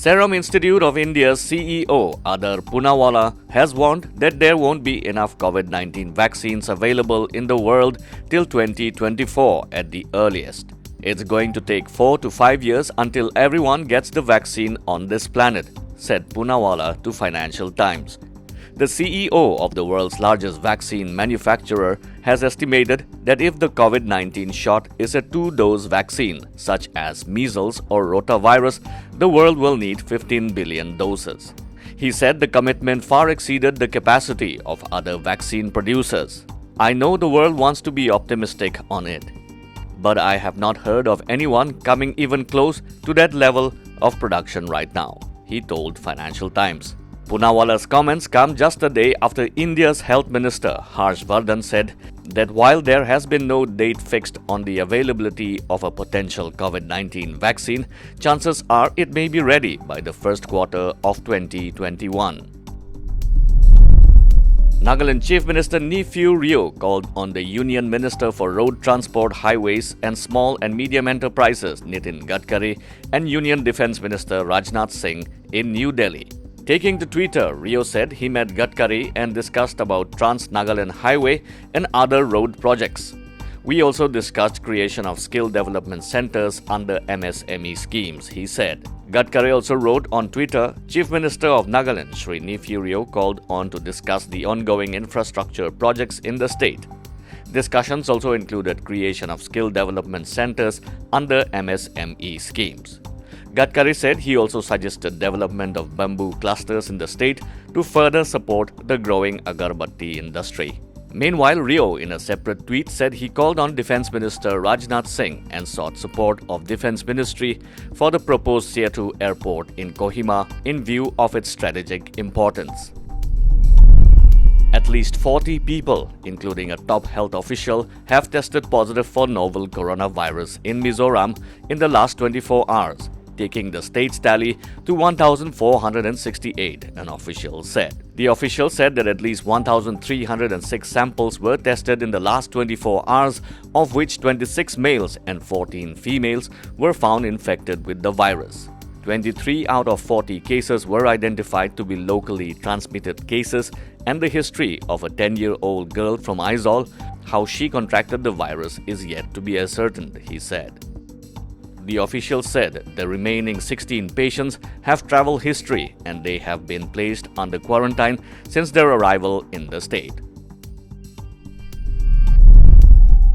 Serum Institute of India's CEO Adar Poonawalla has warned that there won't be enough COVID-19 vaccines available in the world till 2024 at the earliest. It's going to take 4 to 5 years until everyone gets the vaccine on this planet, said Poonawalla to Financial Times. The CEO of the world's largest vaccine manufacturer has estimated that if the COVID-19 shot is a 2-dose vaccine, such as measles or rotavirus, the world will need 15 billion doses. He said the commitment far exceeded the capacity of other vaccine producers. I know the world wants to be optimistic on it, but I have not heard of anyone coming even close to that level of production right now, he told Financial Times. Poonawalla's comments come just a day after India's Health Minister Harsh Vardhan said that while there has been no date fixed on the availability of a potential COVID-19 vaccine, chances are it may be ready by the first quarter of 2021. Nagaland Chief Minister Nephew Rio called on the Union Minister for Road Transport, Highways and Small and Medium Enterprises Nitin Gadkari and Union Defence Minister Rajnath Singh in New Delhi. Taking to Twitter, Rio said he met Gadkari and discussed about Trans-Nagaland Highway and other road projects. We also discussed creation of skill development centers under MSME schemes, he said. Gadkari also wrote on Twitter, Chief Minister of Nagaland, Shri Nephew Rio, called on to discuss the ongoing infrastructure projects in the state. Discussions also included creation of skill development centers under MSME schemes. Gadkari said he also suggested development of bamboo clusters in the state to further support the growing agarbatti industry. Meanwhile, Rio, in a separate tweet, said he called on Defence Minister Rajnath Singh and sought support of Defence Ministry for the proposed Seattle Airport in Kohima in view of its strategic importance. At least 40 people, including a top health official, have tested positive for novel coronavirus in Mizoram in the last 24 hours. Taking the state's tally to 1,468, an official said. The official said that at least 1,306 samples were tested in the last 24 hours, of which 26 males and 14 females were found infected with the virus. 23 out of 40 cases were identified to be locally transmitted cases, and the history of a 10-year-old girl from Aizawl, how she contracted the virus, is yet to be ascertained, he said. The official said the remaining 16 patients have travel history and they have been placed under quarantine since their arrival in the state.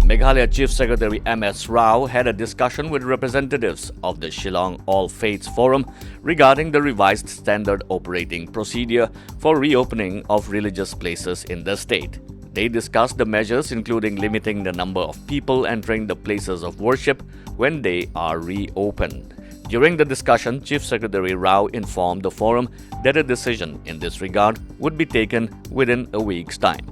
Meghalaya Chief Secretary M.S. Rao had a discussion with representatives of the Shillong All Faiths Forum regarding the revised standard operating procedure for reopening of religious places in the state. They discussed the measures including limiting the number of people entering the places of worship when they are reopened. During the discussion, Chief Secretary Rao informed the forum that a decision in this regard would be taken within a week's time.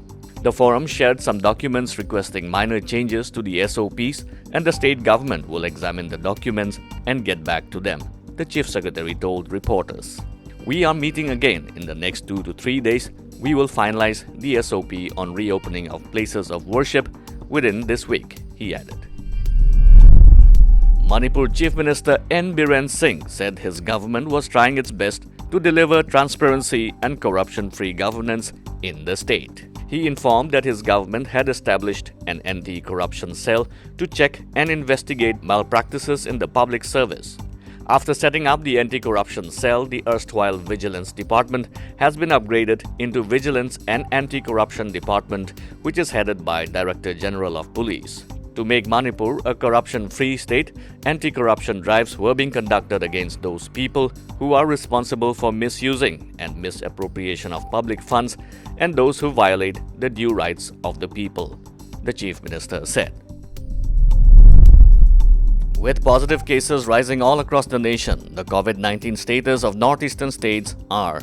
The forum shared some documents requesting minor changes to the SOPs, and the state government will examine the documents and get back to them, the Chief Secretary told reporters. We are meeting again in the next 2 to 3 days. We will finalize the SOP on reopening of places of worship within this week, he added. Manipur Chief Minister N. Biren Singh said his government was trying its best to deliver transparency and corruption-free governance in the state. He informed that his government had established an anti-corruption cell to check and investigate malpractices in the public service. After setting up the anti-corruption cell, the erstwhile Vigilance Department has been upgraded into Vigilance and Anti-Corruption Department, which is headed by Director General of Police. To make Manipur a corruption-free state, anti-corruption drives were being conducted against those people who are responsible for misusing and misappropriation of public funds and those who violate the due rights of the people, the Chief Minister said. With positive cases rising all across the nation, the COVID-19 status of northeastern states are: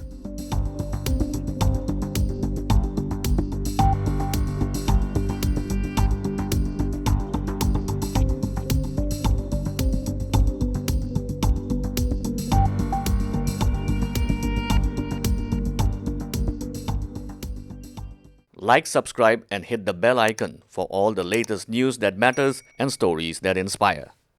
like, subscribe and hit the bell icon for all the latest news that matters and stories that inspire.